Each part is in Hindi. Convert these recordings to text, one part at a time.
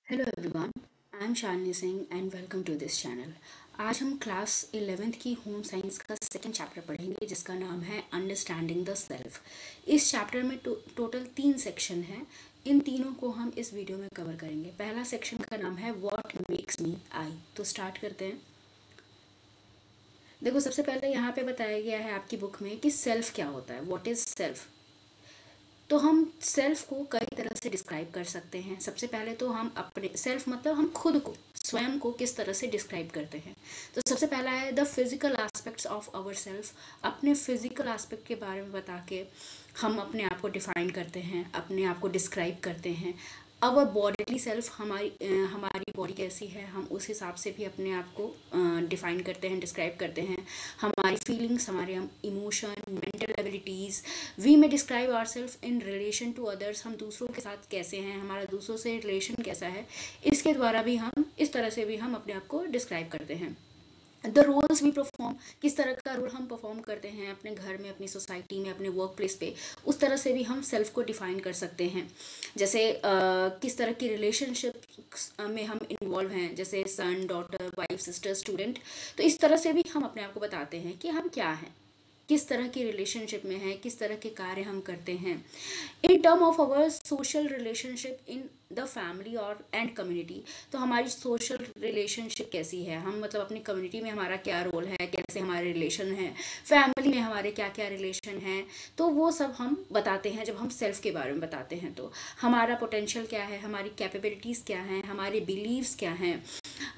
Hello everyone, I am Shalini Singh and welcome to this channel. आज हम क्लास 11th की होम साइंस का सेकंड चैप्टर पढ़ेंगे जिसका नाम है अंडरस्टैंडिंग द सेल्फ। इस चैप्टर में टोटल 3 सेक्शन हैं। इन तीनों को हम इस वीडियो में कवर करेंगे। पहला सेक्शन का नाम है व्हाट मेक्स मी आई। तो स्टार्ट करते हैं। देखो, सबसे पहले यहाँ पे बताया गया है आपकी बुक में कि सेल्फ क्या होता है, व्हाट इज सेल्फ। तो हम सेल्फ को कई तरह से डिस्क्राइब कर सकते हैं। सबसे पहले तो हम अपने सेल्फ मतलब हम खुद को, स्वयं को किस तरह से डिस्क्राइब करते हैं। तो सबसे पहला है the physical aspects of our self. अपने फिजिकल एस्पेक्ट के बारे में बता के हम अपने आप को डिफाइन करते हैं, अपने आप को डिस्क्राइब करते हैं। अवर बॉडीली सेल्फ, हमारी बॉडी कैसी है, हम उस हिसाब से भी अपने आप को डिफाइन करते हैं, डिस्क्राइब करते हैं। हमारी फीलिंग्स, हमारे emotion, mental abilities. We may describe our self in relation to others. हम दूसरों के साथ कैसे हैं, हमारा दूसरों से रिलेशन कैसा है, इसके द्वारा भी हम इस तरह से भी हम अपने आप को डिस्क्राइब करते हैं। द रोल्स वी परफॉर्म, किस तरह का रोल हम परफॉर्म करते हैं अपने घर में, अपनी सोसाइटी में, अपने वर्क प्लेस पे, उस तरह से भी हम सेल्फ को डिफाइन कर सकते हैं। जैसे किस तरह की रिलेशनशिप में हम इन्वॉल्व हैं, जैसे सन, डॉटर, वाइफ, सिस्टर, स्टूडेंट। तो इस तरह से भी हम अपने आप को बताते हैं कि हम क्या हैं, किस तरह की रिलेशनशिप में हैं, किस तरह के कार्य हम करते हैं। इन term of our social relationship in the family और एंड कम्युनिटी। तो हमारी सोशल रिलेशनशिप कैसी है, हम मतलब अपनी कम्युनिटी में हमारा क्या रोल है, कैसे हमारे रिलेशन है, फैमिली में हमारे क्या क्या रिलेशन हैं। तो वो सब हम बताते हैं जब हम सेल्फ के बारे में बताते हैं। तो हमारा पोटेंशियल क्या है, हमारी कैपेबिलिटीज़ क्या हैं, हमारे बिलीव्स क्या हैं।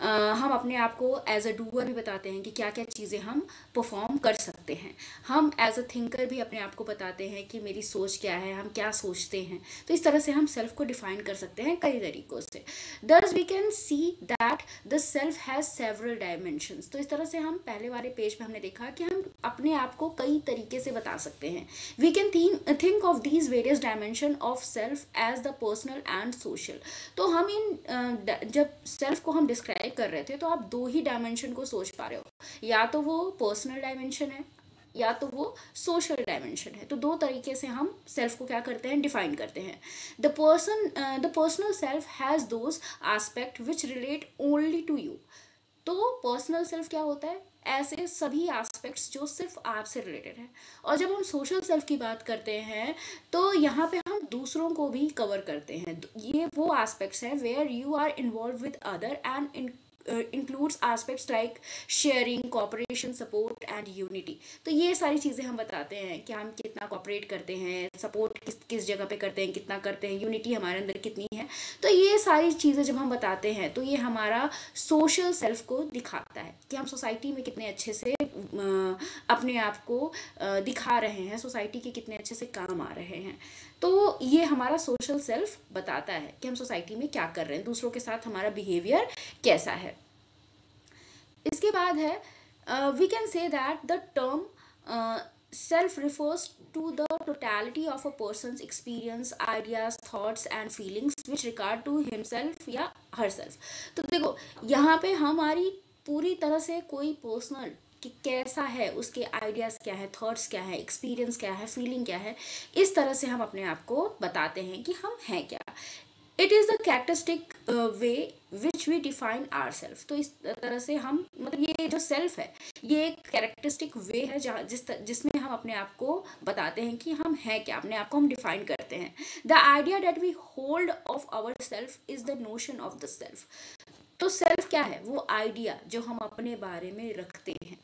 हम अपने आप को एज अ डूअर भी बताते हैं कि क्या क्या चीज़ें हम परफॉर्म कर सकते हैं। हम एज अ थिंकर भी अपने आप को बताते हैं कि मेरी सोच क्या है, हम क्या सोचते हैं। तो इस तरह से हम सेल्फ को डिफाइन कर सकते हैं कई तरीकों से। Thus we can see that the self has several dimensions. तो इस तरह से हम पहले वाले पेज पे हमने देखा कि हम अपने आप को कई तरीके से बता सकते हैं। We can think of these various dimension of self as the personal and social. तो हम जब सेल्फ को हम डिस्क्राइब कर रहे थे तो आप दो ही डायमेंशन को सोच पा रहे हो, या तो वो पर्सनल डायमेंशन है या तो वो सोशल डायमेंशन है। तो दो तरीके से हम सेल्फ को क्या करते हैं, डिफाइन करते हैं। The personal self has those aspect which relate only to you. तो पर्सनल सेल्फ क्या होता है, ऐसे सभी एस्पेक्ट्स जो सिर्फ आपसे रिलेटेड है। और जब हम सोशल सेल्फ की बात करते हैं तो यहाँ पे हम दूसरों को भी कवर करते हैं। ये वो एस्पेक्ट्स हैं where you are involve with other and includes aspects like sharing, cooperation, support and unity. तो ये सारी चीज़ें हम बताते हैं कि हम कितना कॉपरेट करते हैं, सपोर्ट किस किस जगह पे करते हैं, कितना करते हैं, यूनिटी हमारे अंदर कितनी है। तो ये सारी चीज़ें जब हम बताते हैं तो ये हमारा सोशल सेल्फ को दिखाता है कि हम सोसाइटी में कितने अच्छे से अपने आप को दिखा रहे हैं, सोसाइटी के कितने अच्छे से काम आ रहे हैं। तो ये हमारा सोशल सेल्फ बताता है कि हम सोसाइटी में क्या कर रहे हैं, दूसरों के साथ हमारा बिहेवियर कैसा है। इसके बाद है we can say that the term self refers to the totality of a person's experience, ideas, thoughts and feelings which regard to himself या herself। तो देखो, यहाँ पे हमारी पूरी तरह से कोई पर्सनल कि कैसा है, उसके आइडियाज़ क्या है, थॉट्स क्या है, एक्सपीरियंस क्या है, फीलिंग क्या है, इस तरह से हम अपने आप को बताते हैं कि हम हैं क्या। It is the characteristic way which we define our self. तो इस तरह से हम मतलब ये जो सेल्फ है ये एक कैरेक्टरिस्टिक वे है जहाँ जिसमें हम अपने आप को बताते हैं कि हम हैं क्या, अपने आप को हम डिफाइन करते हैं। The idea that we hold of our self is the notion of the self. तो सेल्फ क्या है, वो आइडिया जो हम अपने बारे में रखते हैं।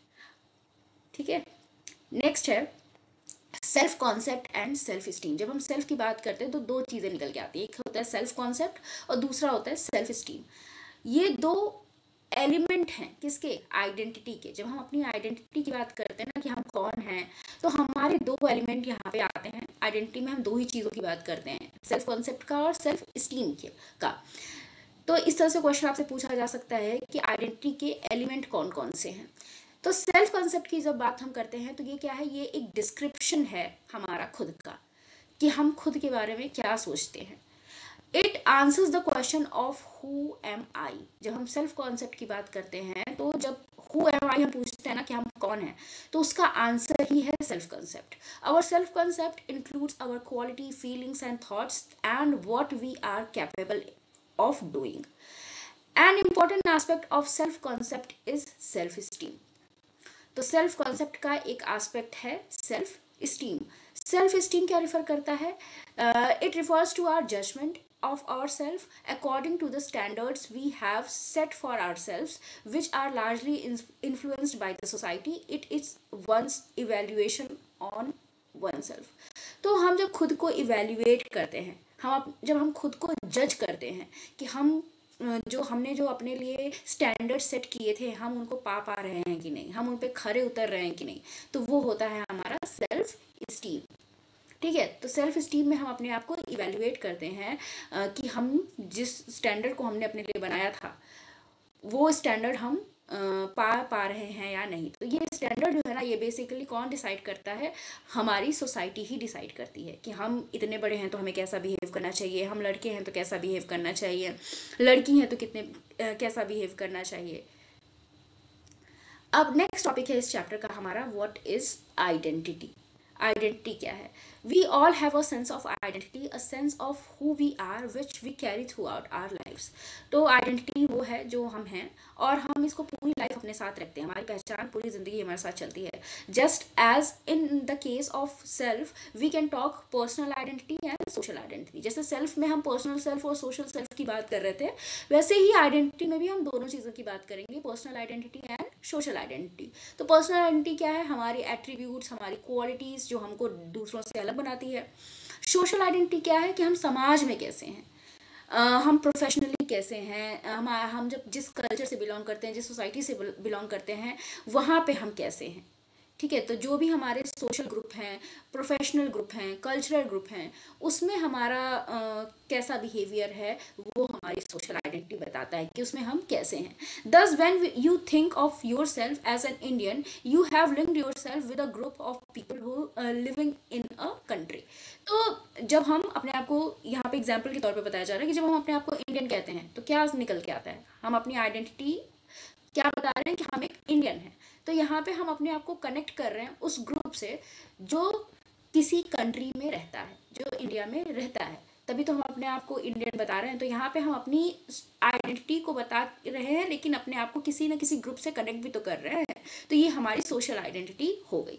ठीक है, नेक्स्ट है self concept and self esteem. जब हम सेल्फ की बात करते हैं तो दो चीज़ें निकल के आती है, एक होता है सेल्फ कॉन्सेप्ट और दूसरा होता है सेल्फ स्टीम। ये दो एलिमेंट हैं किसके, आइडेंटिटी के। जब हम अपनी आइडेंटिटी की बात करते हैं ना कि हम कौन हैं, तो हमारे दो एलिमेंट यहाँ पे आते हैं। आइडेंटिटी में हम दो ही चीज़ों की बात करते हैं, सेल्फ कॉन्सेप्ट का और सेल्फ स्टीम का। तो इस तरह से क्वेश्चन आपसे पूछा जा सकता है कि आइडेंटिटी के एलिमेंट कौन कौन से हैं। तो सेल्फ कॉन्सेप्ट की जब बात हम करते हैं तो ये क्या है, ये एक डिस्क्रिप्शन है हमारा खुद का, कि हम खुद के बारे में क्या सोचते हैं। It answers the question of who am I. जब हम सेल्फ कॉन्सेप्ट की बात करते हैं तो जब हु एम आई हम पूछते हैं ना कि हम कौन हैं, तो उसका आंसर ही है self concept. Our self concept includes our quality, feelings and thoughts and what we are capable of doing. An important aspect of self concept is self esteem. तो सेल्फ कॉन्सेप्ट का एक एस्पेक्ट है सेल्फ स्टीम. सेल्फ स्टीम क्या रिफर करता है? It refers to our judgement of ourselves according to the standards we have set for ourselves, which are largely influenced by the society. It is one's evaluation on oneself. तो हम जब खुद को इवेल्युएट करते हैं, जब हम खुद को जज करते हैं कि हम हमने जो अपने लिए स्टैंडर्ड सेट किए थे हम उनको पा रहे हैं कि नहीं, हम उन पे खरे उतर रहे हैं कि नहीं, तो वो होता है हमारा सेल्फ स्टीम. ठीक है, तो सेल्फ स्टीम में हम अपने आप को इवेल्युएट करते हैं कि हम जिस स्टैंडर्ड को हमने अपने लिए बनाया था वो स्टैंडर्ड हम पा रहे हैं या नहीं. तो ये स्टैंडर्ड जो है ना, ये बेसिकली कौन डिसाइड करता है? हमारी सोसाइटी ही डिसाइड करती है कि हम इतने बड़े हैं तो हमें कैसा बिहेव करना चाहिए, हम लड़के हैं तो कैसा बिहेव करना चाहिए, लड़की हैं तो कैसा बिहेव करना चाहिए. अब नेक्स्ट टॉपिक है इस चैप्टर का हमारा, व्हाट इज आइडेंटिटी. आइडेंटिटी क्या है? We all have a sense of identity, a sense of who we are which we carry throughout our lifes. तो आइडेंटिटी वो है जो हम हैं और हम इसको पूरी लाइफ अपने साथ रखते हैं, हमारी पहचान पूरी जिंदगी हमारे साथ चलती है. Just as in the case of self we can talk personal identity and social identity. जैसे सेल्फ में हम पर्सनल सेल्फ और सोशल सेल्फ की बात कर रहे थे, वैसे ही आइडेंटिटी में भी हम दोनों चीज़ों की बात करेंगे, personal identity and social identity. तो पर्सनल आइडेंटिटी क्या है? हमारी एट्रीब्यूट्स, हमारी क्वालिटीज़ जो हमको दूसरों से अलग बनाती है. सोशल आइडेंटिटी क्या है कि हम समाज में कैसे हैं, हम प्रोफेशनली कैसे हैं, हम जब जिस कल्चर से बिलोंग करते हैं, जिस सोसाइटी से बिलोंग करते हैं, वहाँ पे हम कैसे हैं. ठीक है, तो जो भी हमारे सोशल ग्रुप हैं, प्रोफेशनल ग्रुप हैं, कल्चरल ग्रुप हैं, उसमें हमारा कैसा बिहेवियर है वो हमारी सोशल आइडेंटिटी बताता है कि उसमें हम कैसे हैं. Thus when you think of your self as an Indian, you have linked your self with a group of people who living in a country. तो जब हम अपने आप को, यहाँ पे एग्जाम्पल के तौर पे बताया जा रहा है कि जब हम अपने आप को इंडियन कहते हैं तो क्या निकल के आता है? हम अपनी आइडेंटिटी क्या बता रहे हैं कि हम एक इंडियन हैं. तो यहाँ पे हम अपने आप को कनेक्ट कर रहे हैं उस ग्रुप से जो किसी कंट्री में रहता है, जो इंडिया में रहता है, तभी तो हम अपने आप को इंडियन बता रहे हैं. तो यहाँ पे हम अपनी आइडेंटिटी को बता रहे हैं लेकिन अपने आप को किसी न किसी ग्रुप से कनेक्ट भी तो कर रहे हैं. तो ये हमारी सोशल आइडेंटिटी हो गई.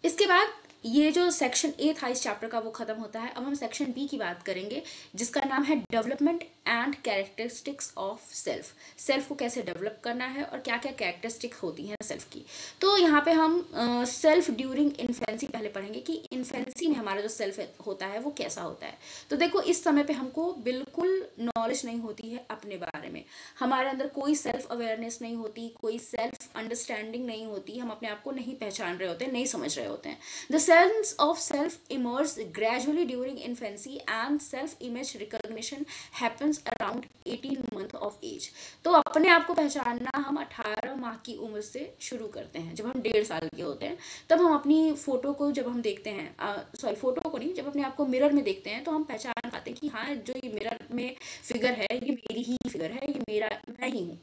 इसके बाद ये जो सेक्शन ए था इस चैप्टर का वो खत्म होता है. अब हम सेक्शन बी की बात करेंगे जिसका नाम है development and characteristics of self. Self को कैसे डेवलप करना है और क्या क्या कैरेक्टरिस्टिक होती हैं सेल्फ की. तो यहाँ पे हम सेल्फ ड्यूरिंग इन्फेंसी पहले पढ़ेंगे कि इन्फेंसी में हमारा जो सेल्फ होता है वो कैसा होता है. तो देखो, इस समय पे हमको बिल्कुल नॉलेज नहीं होती है अपने बारे में, हमारे अंदर कोई सेल्फ अवेयरनेस नहीं होती, कोई सेल्फ अंडरस्टैंडिंग नहीं होती, हम अपने आप को नहीं पहचान रहे होते हैं, नहीं समझ रहे होते हैं. The sense of self emerges gradually during infancy and self-image recognition happens around 18 month of age. तो अपने आप को पहचानना हम 18 माह की उम्र से शुरू करते हैं. जब हम 1.5 साल के होते हैं तब हम अपनी फोटो को जब हम देखते हैं, फोटो को नहीं, जब अपने आप को मिरर में देखते हैं तो हम पहचान पाते हैं कि हाँ, जो ये मिरर में फिगर है ये मेरी ही फिगर है, ये मैं ही हूँ.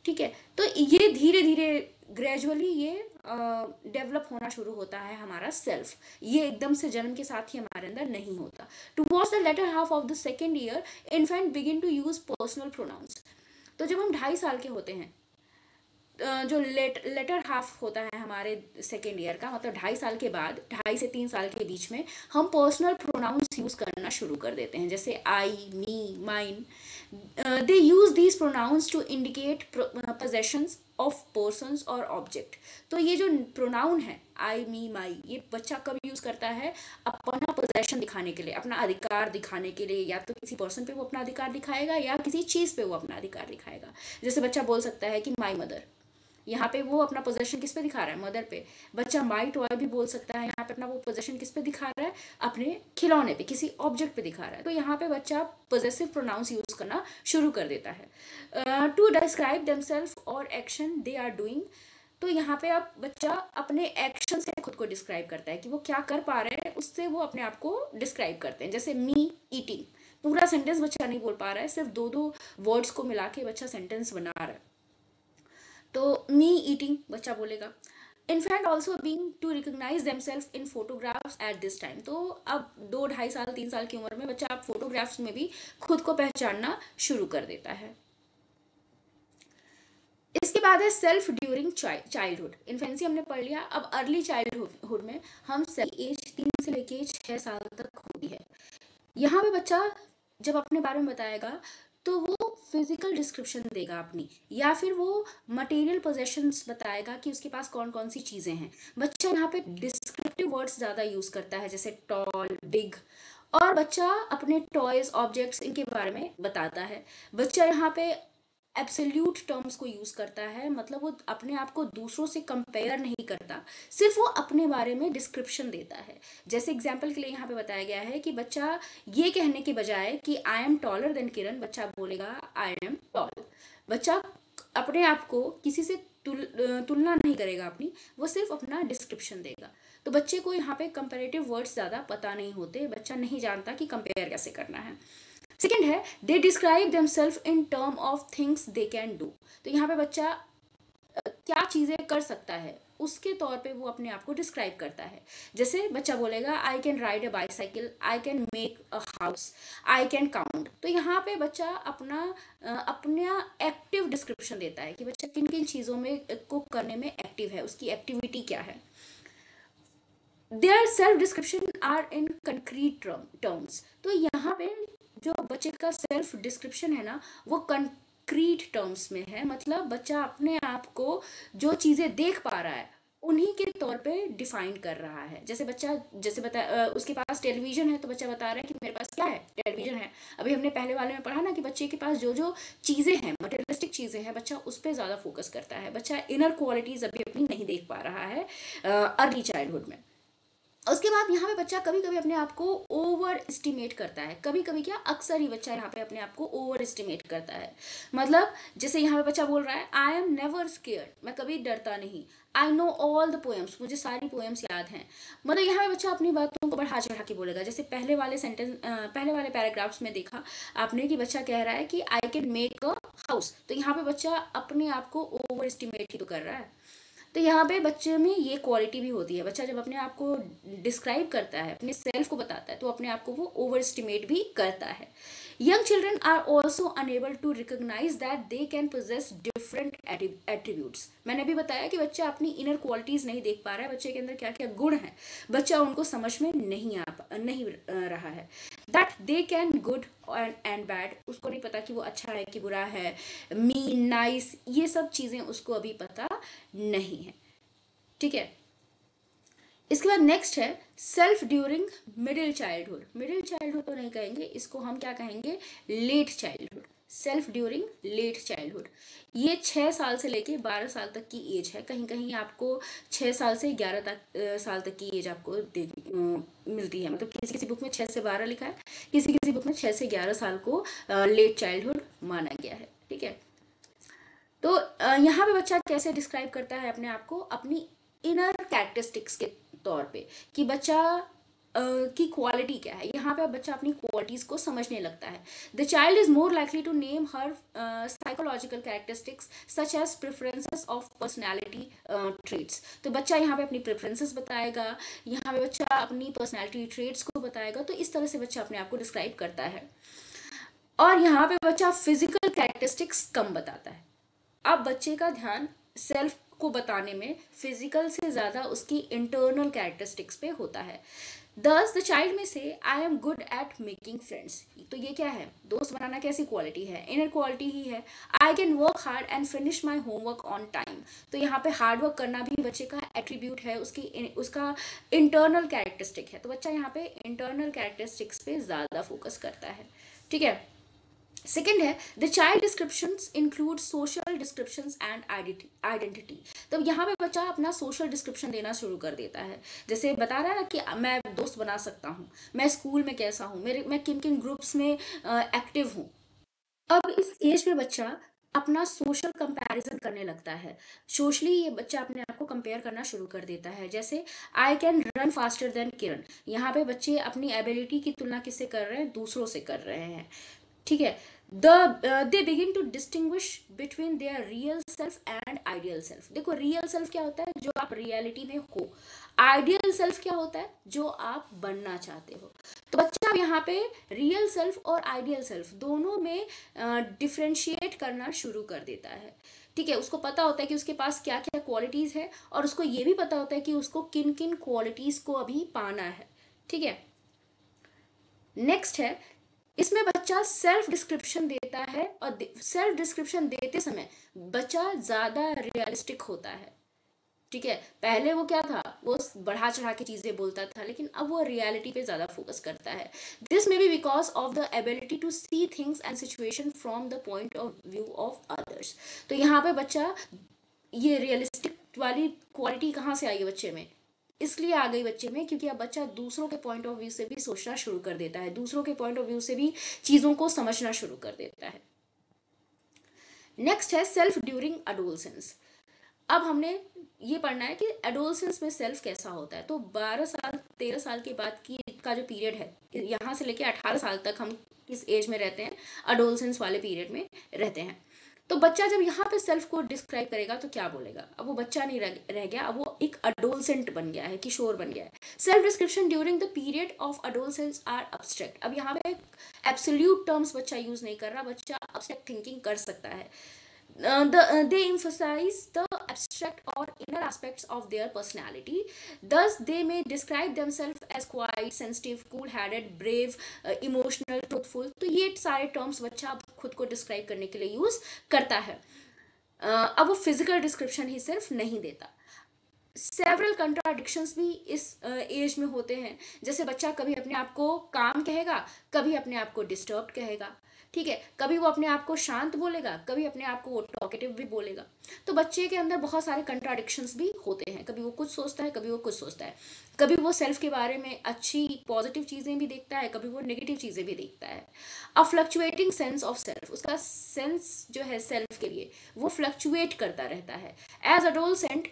ठीक है, तो ये धीरे धीरे ग्रेजुअली ये डेवलप होना शुरू होता है हमारा सेल्फ. ये एकदम से जन्म के साथ ही हमारे अंदर नहीं होता. Towards the latter half of the second year infant begin to use personal pronouns. तो जब हम 2.5 साल के होते हैं, जो लेटर हाफ होता है हमारे सेकेंड ईयर का, मतलब 2.5 साल के बाद, 2.5 से 3 साल के बीच में हम पर्सनल प्रोनाउंस यूज़ करना शुरू कर देते हैं, जैसे I, me, mine. They use these pronouns to indicate possessions of persons और ऑब्जेक्ट. तो ये जो प्रोनाउन है आई, मी, माई, ये बच्चा कब यूज़ करता है? अपना पोजेशन दिखाने के लिए, अपना अधिकार दिखाने के लिए. या तो किसी पर्सन पे वो अपना अधिकार दिखाएगा या किसी चीज़ पे वो अपना अधिकार दिखाएगा. जैसे बच्चा बोल सकता है कि माई मदर, यहाँ पे वो अपना पोजेशन किस पे दिखा रहा है? मदर पे. बच्चा माई टॉय भी बोल सकता है, यहाँ पे अपना वो पोजेशन किस पे दिखा रहा है? अपने खिलौने पे, किसी ऑब्जेक्ट पे दिखा रहा है. तो यहाँ पे बच्चा पोजेसिव प्रोनाउंस यूज करना शुरू कर देता है. टू डिस्क्राइब देमसेल्फ और एक्शन दे आर डूइंग. तो यहाँ पे अब बच्चा अपने एक्शन से खुद को डिस्क्राइब करता है कि वो क्या कर पा रहे हैं, उससे वो अपने आप को डिस्क्राइब करते हैं. जैसे मी ईटिंग, पूरा सेंटेंस बच्चा नहीं बोल पा रहा है, सिर्फ 2 वर्ड्स को मिला के बच्चा सेंटेंस बना रहा है. तो मी ईटिंग बच्चा बोलेगा. In fact also being to recognise themselves in photographs at this time. तो अब 2 ढाई साल 3 साल की उम्र में बच्चा आप फोटोग्राफ्स में भी खुद को पहचानना शुरू कर देता है। इसके बाद है सेल्फ ड्यूरिंग चाइल्डहुड। इन्फेंसी हमने पढ़ लिया, अब अर्ली चाइल्डहुड में हम सभी एज 3 से लेके 6 साल तक होती है। यहाँ पे बच्चा जब अपने बारे में बताएगा तो वो फिजिकल डिस्क्रिप्शन देगा अपनी, या फिर वो मटेरियल पोजेशंस बताएगा कि उसके पास कौन कौन सी चीज़ें हैं। बच्चा यहाँ पे डिस्क्रिप्टिव वर्ड्स ज़्यादा यूज़ करता है, जैसे टॉल, बिग, और बच्चा अपने टॉयज, ऑब्जेक्ट्स, इनके बारे में बताता है। बच्चा यहाँ पे एब्सोल्यूट टर्म्स को यूज़ करता है, मतलब वो अपने आप को दूसरों से कंपेयर नहीं करता, सिर्फ वो अपने बारे में डिस्क्रिप्शन देता है। जैसे एग्जाम्पल के लिए यहाँ पे बताया गया है कि बच्चा ये कहने के बजाय कि आई एम टॉलर देन किरण, बच्चा बोलेगा आई एम टॉल। बच्चा अपने आप को किसी से तुलना नहीं करेगा अपनी, वो सिर्फ अपना डिस्क्रिप्शन देगा। तो बच्चे को यहाँ पे कंपेरेटिव वर्ड्स ज़्यादा पता नहीं होते, बच्चा नहीं जानता कि कंपेयर कैसे करना है। सेकेंड है they describe themselves in term of things they can do. तो यहाँ पे बच्चा क्या चीज़ें कर सकता है उसके तौर पे वो अपने आप को डिस्क्राइब करता है। जैसे बच्चा बोलेगा I can ride a bicycle, I can make a house, I can count. तो यहाँ पे बच्चा अपना एक्टिव डिस्क्रिप्शन देता है कि बच्चा किन किन चीज़ों में को करने में एक्टिव है, उसकी एक्टिविटी क्या है। Their self description are in concrete terms. तो यहाँ पे जो बच्चे का सेल्फ डिस्क्रिप्शन है ना, वो कंक्रीट टर्म्स में है, मतलब बच्चा अपने आप को जो चीज़ें देख पा रहा है उन्हीं के तौर पे डिफाइन कर रहा है। जैसे बच्चा उसके पास टेलीविजन है तो बच्चा बता रहा है कि मेरे पास क्या है, टेलीविजन है। अभी हमने पहले वाले में पढ़ा ना कि बच्चे के पास जो जो चीज़ें हैं, मटेरियलिस्टिक चीज़ें हैं, बच्चा उस पर ज़्यादा फोकस करता है। बच्चा इनर क्वालिटीज़ अभी अपनी नहीं देख पा रहा है अर्ली चाइल्डहुड में। उसके बाद यहाँ पे बच्चा कभी कभी अपने आप को ओवर एस्टिमेट करता है। कभी कभी क्या, अक्सर ही बच्चा यहाँ पे अपने आप को ओवर एस्टिमेट करता है। मतलब जैसे यहाँ पे बच्चा बोल रहा है आई एम नेवर स्केयर्ड, मैं कभी डरता नहीं। I know all the poems, मुझे सारी पोएम्स याद हैं। मतलब यहाँ पे बच्चा अपनी बातों को बढ़ा चढ़ा के बोलेगा। जैसे पहले वाले पैराग्राफ्स में देखा आपने कि बच्चा कह रहा है कि I can make a house. तो यहाँ पे बच्चा अपने आप को ओवर एस्टिमेट ही तो कर रहा है। तो यहाँ पे बच्चे में ये क्वालिटी भी होती है। बच्चा जब अपने आप को डिस्क्राइब करता है, अपने सेल्फ को बताता है, तो अपने आप को वो ओवर एस्टिमेट भी करता है। Young children are also unable to recognise that they can possess different attributes. मैंने भी बताया कि बच्चा अपनी इनर क्वालिटीज नहीं देख पा रहा है, बच्चे के अंदर क्या क्या गुण है, बच्चा उनको समझ में नहीं रहा है। That they can good and bad, उसको नहीं पता कि वो अच्छा है कि बुरा है, मीन, नाइस, ये सब चीज़ें उसको अभी पता नहीं है। ठीक है। इसके बाद नेक्स्ट है self during middle childhood. Middle childhood तो नहीं कहेंगे इसको, हम क्या कहेंगे, late childhood. Self during late childhood, ये 6 साल से लेके 12 साल तक की एज है। कहीं कहीं आपको 6 साल से 11 साल तक की एज आपको मिलती है। मतलब किसी किसी बुक में 6 से 12 लिखा है, किसी किसी बुक में 6 से 11 साल को लेट चाइल्डहुड माना गया है। ठीक है। तो यहाँ पे बच्चा कैसे डिस्क्राइब करता है अपने आप को, अपनी इनर कैरेक्टरिस्टिक्स के तौर पे, कि बच्चा की क्वालिटी क्या है। यहाँ पे बच्चा अपनी क्वालिटीज को समझने लगता है। The child is more likely to name her psychological characteristics such as preferences of personality traits. तो बच्चा यहाँ पे अपनी प्रेफरेंसेस बताएगा, यहाँ पे बच्चा अपनी पर्सनैलिटी ट्रेट्स को बताएगा। तो इस तरह से बच्चा अपने आप को डिस्क्राइब करता है। और यहाँ पे बच्चा फिजिकल कैरेक्टरिस्टिक्स कम बताता है। अब बच्चे का ध्यान सेल्फ को बताने में फिजिकल से ज़्यादा उसकी इंटरनल कैरेक्टरिस्टिक्स पे होता है। दस द चाइल्ड में से I am good at making friends. तो ये क्या है, दोस्त बनाना कैसी क्वालिटी है, इनर क्वालिटी ही है। I can work hard and finish my homework on time. तो यहाँ पे हार्ड वर्क करना भी बच्चे का एट्रीब्यूट है, उसका इंटरनल कैरेक्टरिस्टिक है। तो बच्चा यहाँ पे इंटरनल कैरेक्टरिस्टिक्स पे ज़्यादा फोकस करता है। ठीक है। सेकेंड है the child descriptions include social descriptions and identity. तो यहाँ पे बच्चा अपना सोशल डिस्क्रिप्शन देना शुरू कर देता है। जैसे बता रहा है ना कि मैं दोस्त बना सकता हूँ, मैं स्कूल में कैसा हूँ, मैं किन किन ग्रुप्स में एक्टिव हूँ। अब इस एज पे बच्चा अपना सोशल कंपैरिजन करने लगता है। सोशली ये बच्चा अपने आप को कंपेयर करना शुरू कर देता है। जैसे I can run faster than Kiran, यहाँ पे बच्चे अपनी एबिलिटी की तुलना किससे कर रहे हैं, दूसरों से कर रहे हैं। ठीक है। They begin to distinguish between their real self and ideal self. देखो रियल सेल्फ क्या होता है, जो आप रियलिटी में हो। आइडियल सेल्फ क्या होता है, जो आप बनना चाहते हो। तो बच्चा अब यहाँ पे रियल सेल्फ और आइडियल सेल्फ दोनों में डिफ्रेंशिएट करना शुरू कर देता है। ठीक है, उसको पता होता है कि उसके पास क्या क्या क्वालिटीज है, और उसको ये भी पता होता है कि उसको किन किन क्वालिटीज को अभी पाना है। ठीक है, नेक्स्ट है, इसमें बच्चा सेल्फ डिस्क्रिप्शन देता है, और सेल्फ डिस्क्रिप्शन देते समय बच्चा ज्यादा रियलिस्टिक होता है। ठीक है, पहले वो क्या था, वो बढ़ा चढ़ा के चीजें बोलता था, लेकिन अब वो रियलिटी पे ज्यादा फोकस करता है। This may be because of the ability to see things and situation from the point of view of others. तो यहाँ पे बच्चा, ये रियलिस्टिक वाली क्वालिटी कहाँ से आई है बच्चे में, इसलिए आ गई बच्चे में क्योंकि अब बच्चा दूसरों के पॉइंट ऑफ व्यू से भी सोचना शुरू कर देता है, दूसरों के पॉइंट ऑफ व्यू से भी चीज़ों को समझना शुरू कर देता है। नेक्स्ट है सेल्फ ड्यूरिंग अडोलसेंस। अब हमने ये पढ़ना है कि एडोलसेंस में सेल्फ कैसा होता है। तो 12 साल 13 साल के बाद की का जो पीरियड है, यहाँ से लेके 18 साल तक हम किस एज में रहते हैं, अडोलसेंस वाले पीरियड में रहते हैं। तो बच्चा जब यहाँ पे सेल्फ को डिस्क्राइब करेगा तो क्या बोलेगा, अब वो बच्चा नहीं रह गया, अब वो एक अडोलसेंट बन गया है, किशोर बन गया है। Self description during the period of adolescence are abstract. अब यहाँ पे एब्सोल्यूट टर्म्स बच्चा यूज नहीं कर रहा, बच्चा अब्स्ट्रैक्ट थिंकिंग कर सकता है। They emphasize the abstract or inner aspects of their personality. Thus, they may describe themselves as quiet, sensitive, cool-headed, brave, emotional, truthful. तो ये सारे terms बच्चा खुद को describe करने के लिए use करता है। अब वो physical description ही सिर्फ नहीं देता। सेवरल कंट्राडिक्शंस भी इस एज में होते हैं। जैसे बच्चा कभी अपने आप को काम कहेगा, कभी अपने आप को डिस्टर्ब कहेगा। ठीक है, कभी वो अपने आप को शांत बोलेगा, कभी अपने आप को वो टॉकेटिव भी बोलेगा। तो बच्चे के अंदर बहुत सारे कंट्राडिक्शंस भी होते हैं, कभी वो कुछ सोचता है, कभी वो कुछ सोचता है, कभी वो सेल्फ के बारे में अच्छी पॉजिटिव चीज़ें भी देखता है, कभी वो नेगेटिव चीज़ें भी देखता है। अ फ्लक्चुएटिंग सेंस ऑफ सेल्फ, उसका सेंस जो है सेल्फ के लिए वो फ्लक्चुएट करता रहता है। As adolescent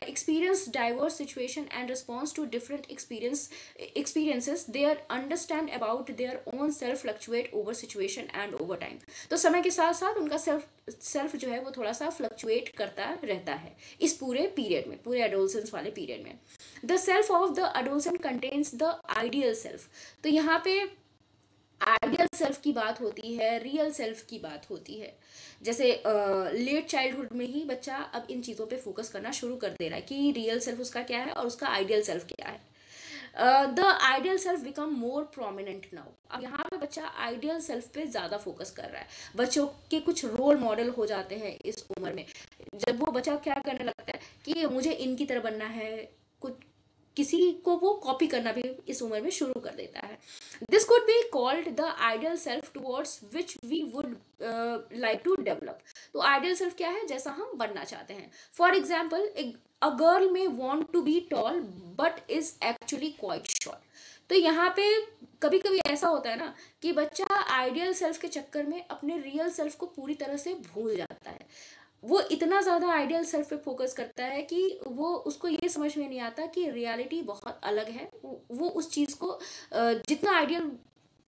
experience diverse situation and response to different experiences, their understand about their own self fluctuate over situation and over time। तो समय के साथ साथ उनका सेल्फ जो है वो थोड़ा सा फ्लक्चुएट करता रहता है इस पूरे पीरियड में, पूरे एडोलसेंस वाले पीरियड में। The self of the adolescent contains the ideal self. तो यहाँ पे आइडियल सेल्फ की बात होती है, रियल सेल्फ की बात होती है। जैसे लेट चाइल्डहुड में ही बच्चा अब इन चीज़ों पे फोकस करना शुरू कर दे रहा है कि रियल सेल्फ उसका क्या है और उसका आइडियल सेल्फ क्या है। The ideal self become more prominent now. अब यहाँ पे बच्चा आइडियल सेल्फ पे ज़्यादा फोकस कर रहा है। बच्चों के कुछ रोल मॉडल हो जाते हैं इस उम्र में, जब वो बच्चा क्या करने लगता है कि मुझे इनकी तरह बनना है, कुछ किसी को वो कॉपी करना भी इस उम्र में शुरू कर देता है। This could be called the ideal self towards which we would like to develop. तो आइडियल सेल्फ क्या है, जैसा हम बनना चाहते हैं। For example, a girl may want to be tall but is actually quite short. तो यहाँ पे कभी कभी ऐसा होता है ना कि बच्चा आइडियल सेल्फ के चक्कर में अपने रियल सेल्फ को पूरी तरह से भूल जाता है। वो इतना ज़्यादा आइडियल सेल्फ पे फोकस करता है कि वो उसको ये समझ में नहीं आता कि रियलिटी बहुत अलग है। वो उस चीज़ को जितना आइडियल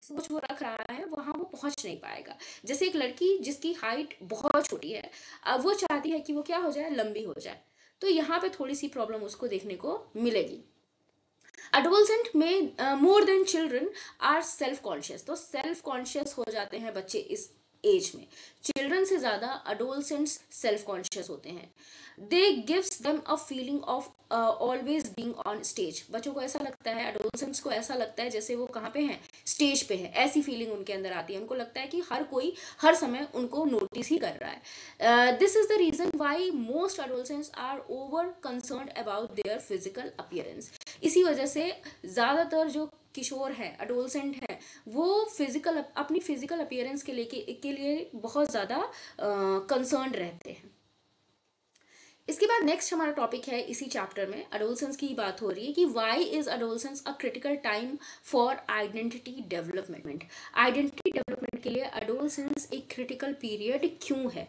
सोच वो रख रहा है वहाँ वो पहुँच नहीं पाएगा। जैसे एक लड़की जिसकी हाइट बहुत छोटी है, अब वो चाहती है कि वो क्या हो जाए, लंबी हो जाए। तो यहाँ पे थोड़ी सी प्रॉब्लम उसको देखने को मिलेगी। एडोलसेंट में more than children are self conscious. तो सेल्फ कॉन्शियस हो जाते हैं बच्चे इस एज में। चिल्ड्रन से ज़्यादा अडोलसेंट्स सेल्फ कॉन्शियस होते हैं। They gives them a feeling of always being on stage. बच्चों को ऐसा लगता है, अडोलसेंट्स को ऐसा लगता है जैसे वो कहाँ पे हैं, स्टेज पे है। ऐसी फीलिंग उनके अंदर आती है, उनको लगता है कि हर कोई हर समय उनको नोटिस ही कर रहा है। This is the reason why most adolescents are over concern about their physical appearance. इसी वजह से ज़्यादातर जो किशोर हैं, अडोलसेंट हैं, वो अपनी फिजिकल अपीयरेंस के लिए बहुत ज़्यादा कंसर्न रहते हैं। इसके बाद नेक्स्ट हमारा टॉपिक है इसी चैप्टर में, अडोलसेंस की बात हो रही है कि why is adolescence a critical time for identity development. Identity development के लिए अडोलसेंस एक क्रिटिकल पीरियड क्यों है।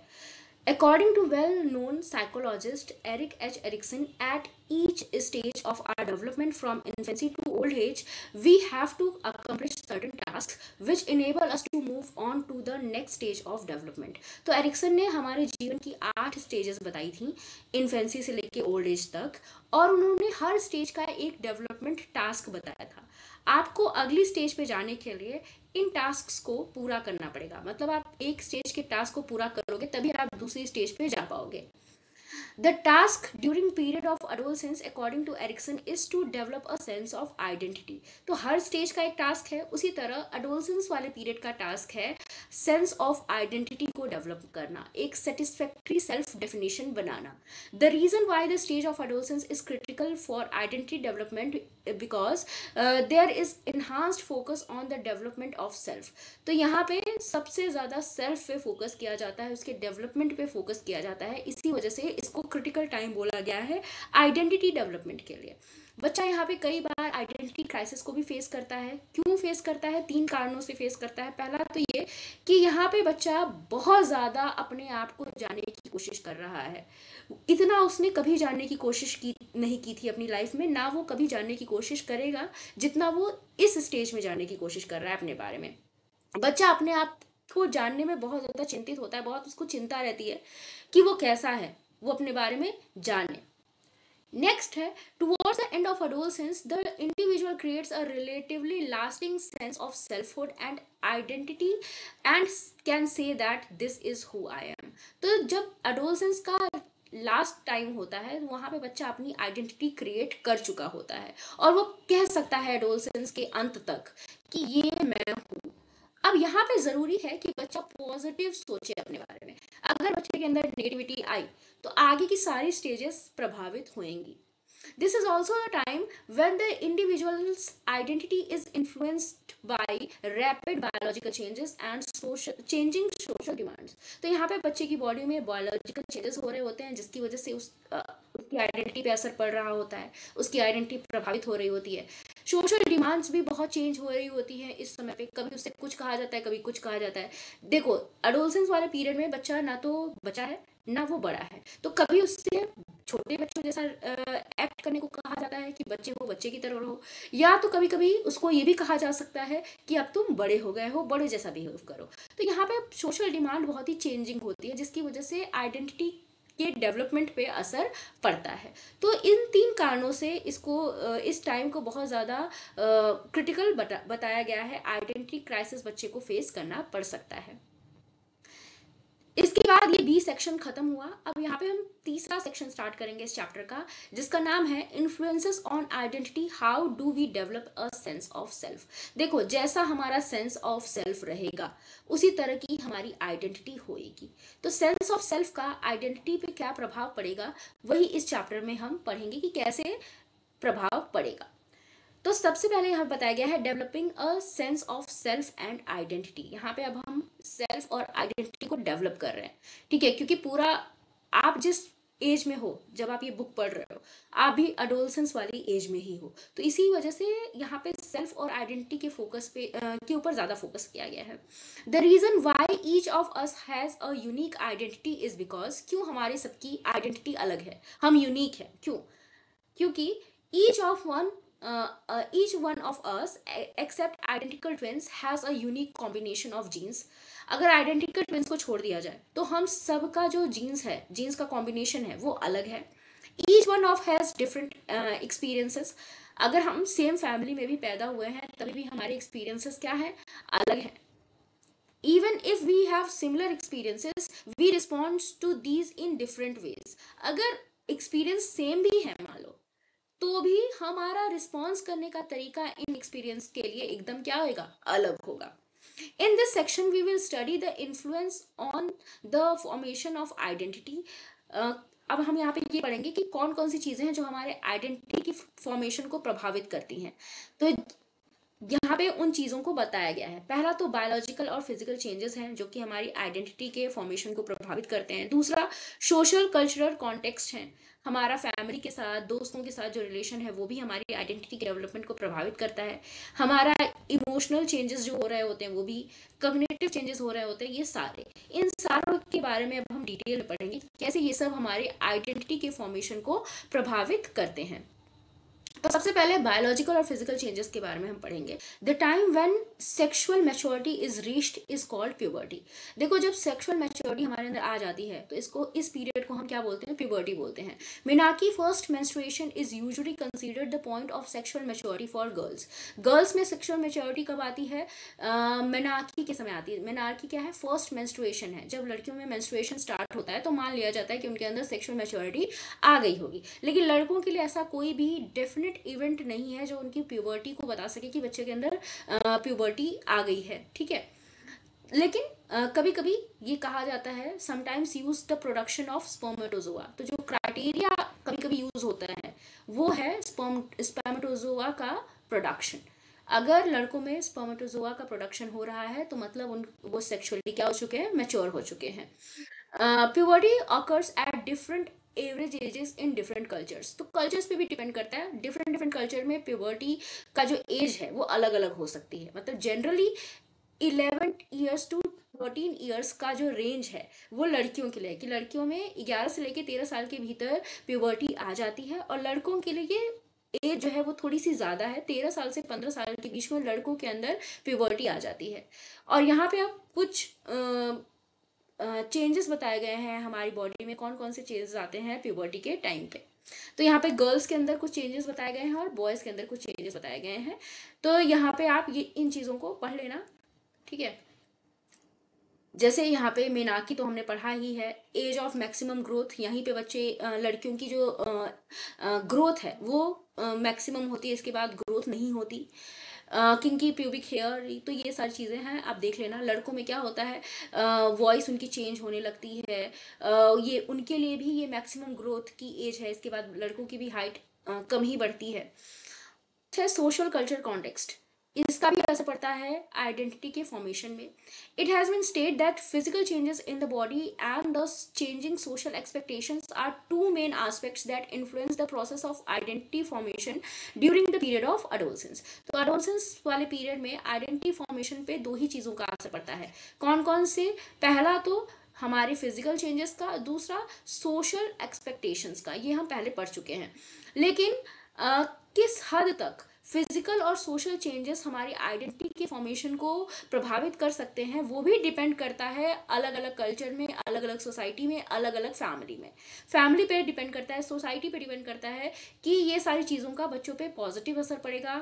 According to well-known psychologist Erik H. Erikson, at each stage of our development from infancy to old age, we have to accomplish certain tasks which enable us to move on to the next stage of development. तो एरिक्सन ने हमारे जीवन की 8 स्टेजेस बताई थी, इन्फेंसी से लेके ओल्ड एज तक, और उन्होंने हर स्टेज का एक डेवलपमेंट टास्क बताया था। आपको अगली स्टेज पे जाने के लिए इन टास्क को पूरा करना पड़ेगा, मतलब आप एक स्टेज के टास्क को पूरा करोगे तभी आप दूसरी स्टेज पे जा पाओगे। The task during period of adolescence according to Erikson is to develop a sense of identity. तो हर स्टेज का एक टास्क है, उसी तरह adolescence वाले पीरियड का टास्क है सेंस ऑफ आइडेंटिटी को डेवलप करना, एक सेटिस्फैक्ट्री सेल्फ डेफिनेशन बनाना। The reason why the stage of adolescence is critical for identity development because there is enhanced focus on the development of self. तो यहाँ पे सबसे ज़्यादा सेल्फ पे फोकस किया जाता है, उसके डेवलपमेंट पे फोकस किया जाता है, इसी वजह से इसको क्रिटिकल टाइम बोला गया है आइडेंटिटी डेवलपमेंट के लिए। बच्चा यहाँ पे कई बार आइडेंटिटी क्राइसिस को भी फेस करता है। क्यों फेस करता है? 3 कारणों से फेस करता है। पहला तो ये कि यहाँ पे बच्चा बहुत ज़्यादा अपने आप को जानने की कोशिश कर रहा है, इतना उसने कभी जानने की कोशिश नहीं की थी अपनी लाइफ में, ना वो कभी जानने की कोशिश करेगा जितना वो इस स्टेज में जानने की कोशिश कर रहा है अपने बारे में। बच्चा अपने आप को जानने में बहुत ज़्यादा चिंतित होता है, बहुत उसको चिंता रहती है कि वो कैसा है, वो अपने बारे में जाने। नेक्स्ट है, towards the end of adolescence the individual creates a relatively lasting sense of selfhood and identity and can say that this is who I am. तो जब एडोलसेंस का लास्ट टाइम होता है, वहाँ पे बच्चा अपनी आइडेंटिटी क्रिएट कर चुका होता है और वो कह सकता है एडोलसेंस के अंत तक कि ये मैं हूँ। अब यहाँ पे ज़रूरी है कि बच्चा पॉजिटिव सोचे अपने बारे में। अगर बच्चे के अंदर नेगेटिविटी आई तो आगे की सारी स्टेजेस प्रभावित होंगी। This is also a time when the individual's identity is influenced by rapid biological changes and changing social demands. तो यहाँ पे बच्चे की बॉडी में बायोलॉजिकल चेंजेस हो रहे होते हैं जिसकी वजह से उसकी आइडेंटिटी पे असर पड़ रहा होता है, उसकी आइडेंटिटी प्रभावित हो रही होती है। सोशल डिमांड्स भी बहुत चेंज हो रही होती हैं इस समय पे, कभी उससे कुछ कहा जाता है, कभी कुछ कहा जाता है। देखो, एडोलसेंस वाले पीरियड में बच्चा ना तो बच्चा है ना वो बड़ा है, तो कभी उससे छोटे बच्चों जैसा एक्ट करने को कहा जाता है कि बच्चे हो, बच्चे की तरह रहो, या तो कभी कभी उसको ये भी कहा जा सकता है कि अब तुम बड़े हो गए हो, बड़े जैसा बिहेव करो। तो यहाँ पे सोशल डिमांड बहुत ही चेंजिंग होती है जिसकी वजह से आइडेंटिटी के डेवलपमेंट पे असर पड़ता है। तो इन 3 कारणों से इसको इस टाइम को बहुत ज़्यादा क्रिटिकल बताया गया है। आइडेंटिटी क्राइसिस बच्चे को फेस करना पड़ सकता है। इसके बाद ये बी सेक्शन खत्म हुआ। अब यहाँ पे हम तीसरा सेक्शन स्टार्ट करेंगे इस चैप्टर का, जिसका नाम है influences on identity, how do we develop a sense of self. देखो, जैसा हमारा सेंस ऑफ सेल्फ रहेगा उसी तरह की हमारी आइडेंटिटी होएगी। तो सेंस ऑफ सेल्फ का आइडेंटिटी पे क्या प्रभाव पड़ेगा, वही इस चैप्टर में हम पढ़ेंगे कि कैसे प्रभाव पड़ेगा। तो सबसे पहले यहाँ बताया गया है developing a sense of self and identity. यहाँ पे अब हम सेल्फ और आइडेंटिटी को डेवलप कर रहे हैं, ठीक है, क्योंकि पूरा आप जिस एज में हो, जब आप ये बुक पढ़ रहे हो, आप भी एडोलसेंस वाली एज में ही हो, तो इसी वजह से यहाँ पे सेल्फ और आइडेंटिटी के फोकस पे के ऊपर ज़्यादा फोकस किया गया है। The reason why each of us has a unique identity is because, क्यों हमारे सबकी आइडेंटिटी अलग है, हम यूनिक है, क्यों? क्योंकि each one of us except identical twins has a unique combination of genes. अगर आइडेंटिकल ट्विंस को छोड़ दिया जाए तो हम सबका जो जीन्स है, जीन्स का कॉम्बिनेशन है, वो अलग है। Each one of has different experiences. अगर हम सेम फैमिली में भी पैदा हुए हैं तभी भी हमारे एक्सपीरियंसेस क्या है, अलग है। Even if we have similar experiences, we respond to these in different ways. अगर एक्सपीरियंस सेम भी है मान लो, तो भी हमारा रिस्पॉन्स करने का तरीका इन एक्सपीरियंस के लिए एकदम क्या होगा, अलग होगा। In this section we will study the influence on the formation of identity. अब हम यहाँ पे ये पढ़ेंगे कि कौन कौन सी चीज़ें हैं जो हमारे आइडेंटिटी की फॉर्मेशन को प्रभावित करती हैं। तो यहाँ पे उन चीज़ों को बताया गया है। पहला तो बायोलॉजिकल और फिजिकल चेंजेस हैं जो कि हमारी आइडेंटिटी के फॉर्मेशन को प्रभावित करते हैं। दूसरा सोशल कल्चरल कॉन्टेक्स्ट हैं, हमारा फैमिली के साथ, दोस्तों के साथ जो रिलेशन है वो भी हमारी आइडेंटिटी के डेवलपमेंट को प्रभावित करता है। हमारा इमोशनल चेंजेस जो हो रहे होते हैं वो भी, कॉग्निटिव चेंजेस हो रहे होते हैं, ये सारे, इन सारों के बारे में अब हम डिटेल में पढ़ेंगे कैसे ये सब हमारे आइडेंटिटी के फॉर्मेशन को प्रभावित करते हैं। तो सबसे पहले बायोलॉजिकल और फिजिकल चेंजेस के बारे में हम पढ़ेंगे। The time when sexual maturity is reached is called puberty. देखो, जब सेक्सुअल मैच्योरिटी हमारे अंदर आ जाती है तो इसको, इस पीरियड को हम क्या बोलते हैं? प्यूबर्टी बोलते हैं। Menarche first menstruation is usually considered the point of sexual maturity for girls. Girls में सेक्सुअल मैच्योरिटी कब आती है? मेनार्की के समय आती है। मेनार्की क्या है? फर्स्ट मेंस्ट्रुएशन है। जब लड़कियों में मेंस्ट्रुएशन स्टार्ट होता है तो मान लिया जाता है कि उनके अंदर सेक्सुअल मैच्योरिटी आ गई होगी। लेकिन लड़कों के लिए ऐसा कोई भी डेफिनेट इवेंट नहीं है जो उनकी प्यूबर्टी को बता सके कि बच्चे के अंदर प्यूबर्टी आ गई है, ठीक है। लेकिन कभी कभी ये कहा जाता है, sometimes use the production of spermatozoa. तो जो क्राइटेरिया कभी कभी यूज होता है वो है स्पर्मेटोजोआ का प्रोडक्शन। अगर लड़कों में स्पर्मेटोजोआ का प्रोडक्शन हो रहा है तो मतलब उन वो सेक्सुअली क्या हो चुके हैं? मैच्योर हो चुके हैं। Puberty occurs at different average ages in different cultures. तो कल्चर्स पे भी डिपेंड करता है। डिफरेंट डिफरेंट कल्चर में प्यूबर्टी का जो एज है वो अलग अलग हो सकती है। मतलब जनरली 11 ईयर्स टू 13 ईयर्स का जो रेंज है वो लड़कियों के लिए है, कि लड़कियों में 11 से लेकर 13 साल के भीतर प्यूबर्टी आ जाती है। और लड़कों के लिए एज जो है वो थोड़ी सी ज़्यादा है, 13 साल से 15 साल के बीच में लड़कों के अंदर प्यूबर्टी आ जाती है। और यहाँ पे अब कुछ चेंजेस बताए गए हैं हमारी बॉडी में, कौन कौन से चेंजेस आते हैं प्यूबर्टी के टाइम पे। तो यहाँ पे गर्ल्स के अंदर कुछ चेंजेस बताए गए हैं और बॉयज़ के अंदर कुछ चेंजेस बताए गए हैं। तो यहाँ पे आप ये इन चीज़ों को पढ़ लेना, ठीक है। जैसे यहाँ पे मेनाकी तो हमने पढ़ा ही है। एज ऑफ मैक्सिमम ग्रोथ, यहीं पे बच्चे लड़कियों की जो ग्रोथ है वो मैक्सिमम होती है, इसके बाद ग्रोथ नहीं होती। किंकी प्यूबिक हेयर, तो ये सारी चीज़ें हैं, आप देख लेना। लड़कों में क्या होता है? वॉइस उनकी चेंज होने लगती है। ये उनके लिए भी ये मैक्सिमम ग्रोथ की एज है, इसके बाद लड़कों की भी हाइट कम ही बढ़ती है। सोशल कल्चर कॉन्टेक्स्ट, इसका भी असर पड़ता है आइडेंटिटी के फॉर्मेशन में। It has been state that physical changes in the body and the changing social expectations are two main aspects that influence the process of identity formation during the period of adolescence. तो अडोलसेंस वाले पीरियड में आइडेंटिटी फॉर्मेशन पे दो ही चीज़ों का असर पड़ता है। कौन कौन से? पहला तो हमारे फिजिकल चेंजेस का, दूसरा सोशल एक्सपेक्टेशंस का, ये हम पहले पढ़ चुके हैं। लेकिन किस हद तक फिजिकल और सोशल चेंजेस हमारी आइडेंटिटी के फॉर्मेशन को प्रभावित कर सकते हैं वो भी डिपेंड करता है अलग अलग कल्चर में, अलग अलग सोसाइटी में, अलग अलग फैमिली में। फैमिली पे डिपेंड करता है, सोसाइटी पे डिपेंड करता है कि ये सारी चीज़ों का बच्चों पे पॉजिटिव असर पड़ेगा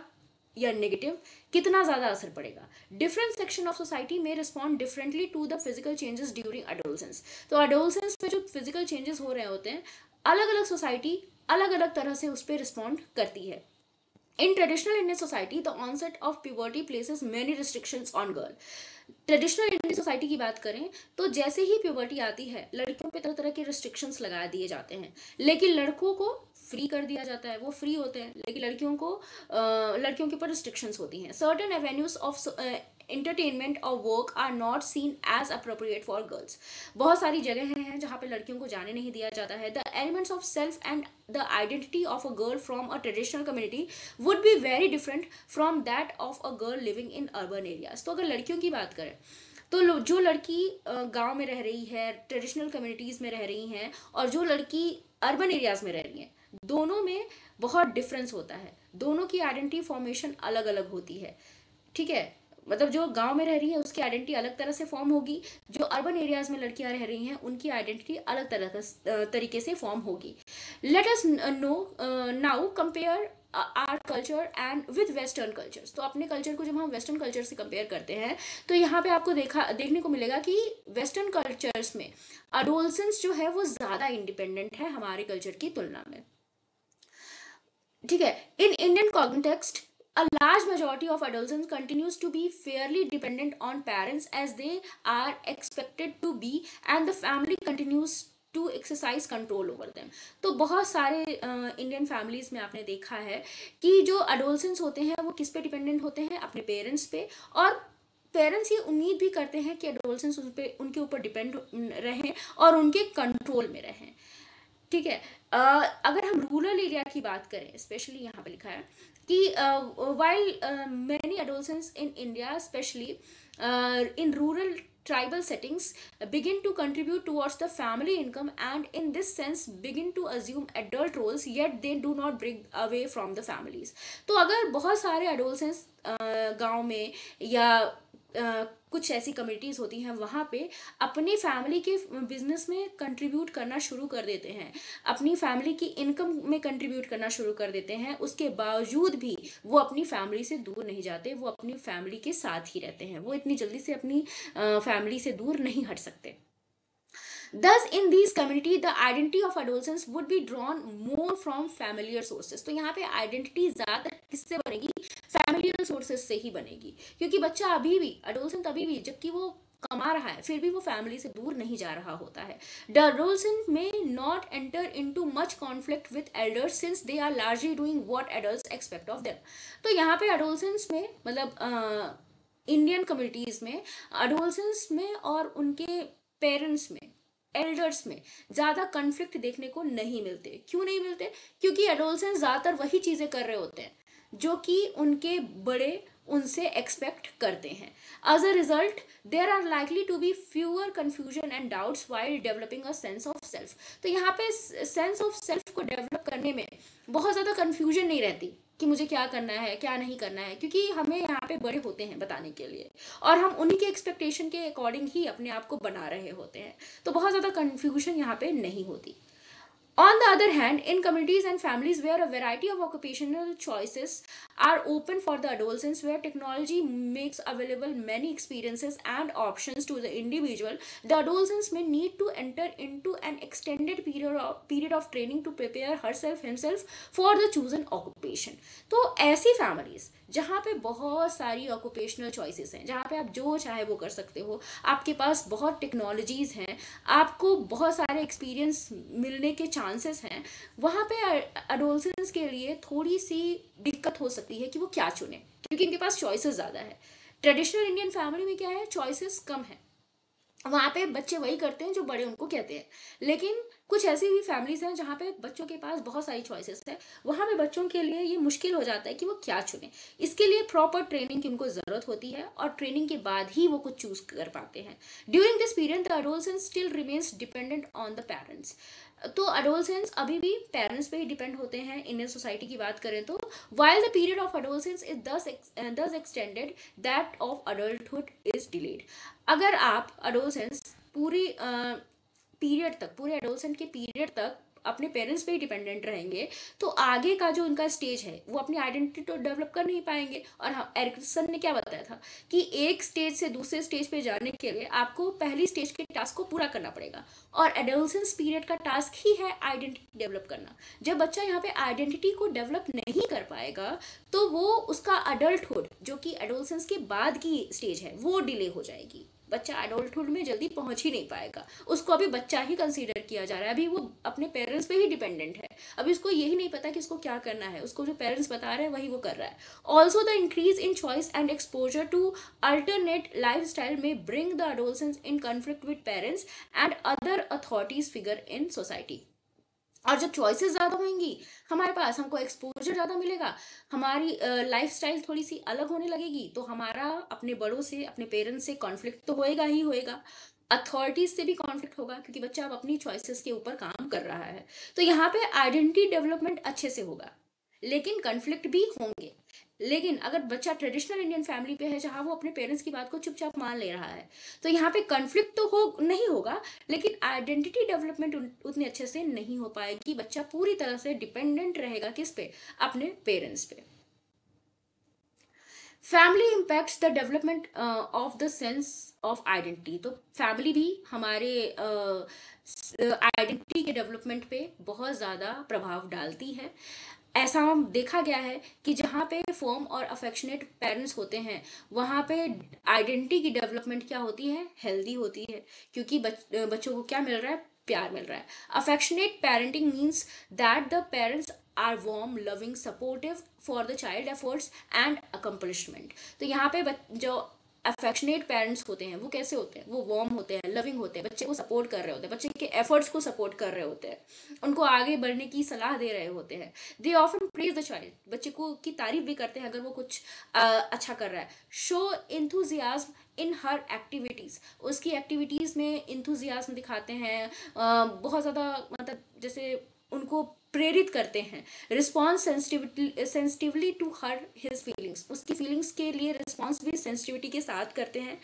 या नेगेटिव, कितना ज़्यादा असर पड़ेगा। डिफरेंट सेक्शन ऑफ सोसाइटी में respond differently to the physical changes during adolescence. तो अडोलसेंस में जो फिजिकल चेंजेस हो रहे होते हैं, अलग अलग सोसाइटी अलग अलग तरह से उस पर रिस्पॉन्ड करती है। In traditional Indian society, the onset of puberty places many restrictions on girl. Traditional Indian society की बात करें तो जैसे ही प्यूबर्टी आती है लड़कियों पे तरह तरह के रिस्ट्रिक्शंस लगा दिए जाते हैं, लेकिन लड़कों को फ्री कर दिया जाता है, वो फ्री होते हैं। लेकिन लड़कियों के ऊपर रिस्ट्रिक्शंस होती हैं। Certain avenues of entertainment or work are not seen as appropriate for girls. बहुत सारी जगह हैं जहाँ पे लड़कियों को जाने नहीं दिया जाता है। The elements of self and the identity of a girl from a traditional community would be very different from that of a girl living in urban areas. तो अगर लड़कियों की बात करें तो जो लड़की गांव में रह रही है, ट्रेडिशनल कम्युनिटीज़ में रह रही हैं, और जो लड़की अर्बन एरियाज़ में रह रही हैं, दोनों में बहुत डिफरेंस होता है। दोनों की आइडेंटिटी फॉर्मेशन अलग अलग होती है, ठीक है। मतलब जो गांव में रह रही है उसकी आइडेंटिटी अलग तरह से फॉर्म होगी, जो अर्बन एरियाज में लड़कियां रह रही हैं उनकी आइडेंटिटी अलग तरीके से फॉर्म होगी। Let us know now compare our culture and with western cultures. तो अपने कल्चर को जब हम वेस्टर्न कल्चर से कंपेयर करते हैं तो यहाँ पे आपको देखने को मिलेगा कि वेस्टर्न कल्चर्स में अडोलसेंस जो है वो ज़्यादा इंडिपेंडेंट है हमारे कल्चर की तुलना में, ठीक है। In Indian context a large majority of adolescents continues to be fairly dependent on parents as they are expected to be, and the family continues to exercise control over them. तो बहुत सारे इंडियन फैमिलीज में आपने देखा है कि जो अडोलसेंस होते हैं वो किस पे डिपेंडेंट होते हैं? अपने पेरेंट्स पे। और पेरेंट्स ये उम्मीद भी करते हैं कि अडोलसेंस उनके ऊपर डिपेंड रहें और उनके कंट्रोल में रहें, ठीक है। अगर हम रूरल एरिया की बात करें, स्पेशली यहाँ पे लिखा है कि while many adolescence in India specially in rural tribal settings begin to contribute towards the family income, and in this sense begin to assume adult roles, yet they do not break away from the families. तो अगर बहुत सारे adolescents गांव में या कुछ ऐसी कम्युनिटीज़ होती हैं वहाँ पे अपनी फैमिली के बिजनेस में कंट्रीब्यूट करना शुरू कर देते हैं, अपनी फैमिली की इनकम में कंट्रीब्यूट करना शुरू कर देते हैं, उसके बावजूद भी वो अपनी फैमिली से दूर नहीं जाते, वो अपनी फैमिली के साथ ही रहते हैं, वो इतनी जल्दी से अपनी फैमिली से दूर नहीं हट सकते. Thus, in these community, the identity of adolescents would be drawn more from familiar sources. तो यहाँ पे आइडेंटिटी ज़्यादा किससे बनेगी? फैमिलियर सोर्सेज से ही बनेगी, क्योंकि बच्चा अभी भी, एडोलसेंट अभी भी, जबकि वो कमा रहा है फिर भी वो फैमिली से दूर नहीं जा रहा होता है. The adolescent may not enter into much conflict with elders since they are largely doing what adults expect of them. तो यहाँ पे एडोलसेंट्स में, मतलब इंडियन कम्युनिटीज़ में एडोलसेंट्स में और उनके पेरेंट्स में, एल्डर्स में ज़्यादा कन्फ्लिक्ट देखने को नहीं मिलते. क्यों नहीं मिलते? क्योंकि एडोलसेंट्स ज़्यादातर वही चीज़ें कर रहे होते हैं जो कि उनके बड़े उनसे एक्सपेक्ट करते हैं. As a result there are likely to be fewer confusion and doubts while developing a sense of self. तो यहाँ पे सेंस ऑफ सेल्फ को डेवलप करने में बहुत ज़्यादा कन्फ्यूजन नहीं रहती कि मुझे क्या करना है क्या नहीं करना है, क्योंकि हमें यहाँ पे बड़े होते हैं बताने के लिए और हम उन्हीं के एक्सपेक्टेशन के अकॉर्डिंग ही अपने आप को बना रहे होते हैं. तो बहुत ज़्यादा कन्फ्यूजन यहाँ पे नहीं होती. On the other hand, in communities and families where a variety of occupational choices are open for the adolescents, where technology makes available many experiences and options to the individual, the adolescents may need to enter into an extended period of training to prepare himself for the chosen occupation. तो ऐसी families जहाँ पे बहुत सारी ऑक्यूपेशनल चॉइसेस हैं, जहाँ पे आप जो चाहे वो कर सकते हो, आपके पास बहुत टेक्नोलॉजीज़ हैं, आपको बहुत सारे एक्सपीरियंस मिलने के चांसेस हैं, वहाँ पे एडोलसेंस के लिए थोड़ी सी दिक्कत हो सकती है कि वो क्या चुने, क्योंकि इनके पास चॉइसेस ज़्यादा है. ट्रेडिशनल इंडियन फैमिली में क्या है, चॉइसेस कम है, वहाँ पे बच्चे वही करते हैं जो बड़े उनको कहते हैं. लेकिन कुछ ऐसी भी फैमिलीज हैं जहाँ पे बच्चों के पास बहुत सारी चॉइसेस है, वहाँ पे बच्चों के लिए ये मुश्किल हो जाता है कि वो क्या चुने. इसके लिए प्रॉपर ट्रेनिंग की उनको ज़रूरत होती है और ट्रेनिंग के बाद ही वो कुछ चूज़ कर पाते हैं. During this period the adolescent still remains dependent on the parents. तो एडोलसेंस अभी भी पेरेंट्स पे ही डिपेंड होते हैं इंडियन सोसाइटी की बात करें तो. While the period of adolescence is thus extended, that of adulthood is delayed. अगर आप एडोलसेंस पूरी पीरियड तक, पूरे एडोलसेंट के पीरियड तक अपने पेरेंट्स पे ही डिपेंडेंट रहेंगे तो आगे का जो उनका स्टेज है वो अपनी आइडेंटिटी तो डेवलप कर नहीं पाएंगे. और हाँ, एरिक्सन ने क्या बताया था कि एक स्टेज से दूसरे स्टेज पे जाने के लिए आपको पहली स्टेज के टास्क को पूरा करना पड़ेगा, और एडोलसेंस पीरियड का टास्क ही है आइडेंटिटी डेवलप करना. जब बच्चा यहाँ पे आइडेंटिटी को डेवलप नहीं कर पाएगा तो वो उसका अडल्टहुड, जो कि एडोलसेंस के बाद की स्टेज है, वो डिले हो जाएगी. बच्चा एडल्टहुड में जल्दी पहुंच ही नहीं पाएगा, उसको अभी बच्चा ही कंसीडर किया जा रहा है, अभी वो अपने पेरेंट्स पे ही डिपेंडेंट है, अभी उसको यही नहीं पता कि उसको क्या करना है, उसको जो पेरेंट्स बता रहे हैं वही वो कर रहा है. Also the increase in choice and exposure to alternate life style may bring the adolescence in conflict with parents and other authorities figure in society. और जब चॉइसेस ज़्यादा होंगी हमारे पास, हमको एक्सपोजर ज़्यादा मिलेगा, हमारी लाइफस्टाइल थोड़ी सी अलग होने लगेगी, तो हमारा अपने बड़ों से, अपने पेरेंट्स से कॉन्फ्लिक्ट तो होएगा ही होएगा, अथॉरिटीज से भी कॉन्फ्लिक्ट होगा, क्योंकि बच्चा अब अपनी चॉइसेस के ऊपर काम कर रहा है. तो यहाँ पे आइडेंटिटी डेवलपमेंट अच्छे से होगा, लेकिन कॉन्फ्लिक्ट भी होंगे. लेकिन अगर बच्चा ट्रेडिशनल इंडियन फैमिली पे है जहाँ वो अपने पेरेंट्स की बात को चुपचाप मान ले रहा है, तो यहाँ पे कॉन्फ्लिक्ट तो हो नहीं होगा, लेकिन आइडेंटिटी डेवलपमेंट उतने अच्छे से नहीं हो पाएगी. बच्चा पूरी तरह से डिपेंडेंट रहेगा किस पे, अपने पेरेंट्स पे. Family impacts the development of the sense of identity. तो फैमिली भी हमारे आइडेंटिटी के डेवलपमेंट पे बहुत ज़्यादा प्रभाव डालती है. ऐसा देखा गया है कि जहाँ पे फर्म और अफेक्शनेट पेरेंट्स होते हैं वहाँ पे आइडेंटिटी की डेवलपमेंट क्या होती है, हेल्दी होती है, क्योंकि बच्चों को क्या मिल रहा है, प्यार मिल रहा है. Affectionate parenting means that the parents are warm, loving, supportive for the child efforts and accomplishment. तो यहाँ पे जो अफेक्शनेट पेरेंट्स होते हैं वो कैसे होते हैं, वो वार्म होते हैं, लविंग होते हैं, बच्चे को सपोर्ट कर रहे होते हैं, बच्चे के एफर्ट्स को सपोर्ट कर रहे होते हैं, उनको आगे बढ़ने की सलाह दे रहे होते हैं. They often praise the child, बच्चे को की तारीफ भी करते हैं अगर वो कुछ अच्छा कर रहा है। शो इंथुजियाज्म इन हर एक्टिविटीज़, उसकी एक्टिविटीज़ में इंथुजियाज्म दिखाते हैं, बहुत ज़्यादा मतलब जैसे उनको प्रेरित करते हैं। Response sensitively to her his feelings, उसकी फीलिंग्स के लिए रिस्पॉन्स भी सेंसिटिविटी के साथ करते हैं।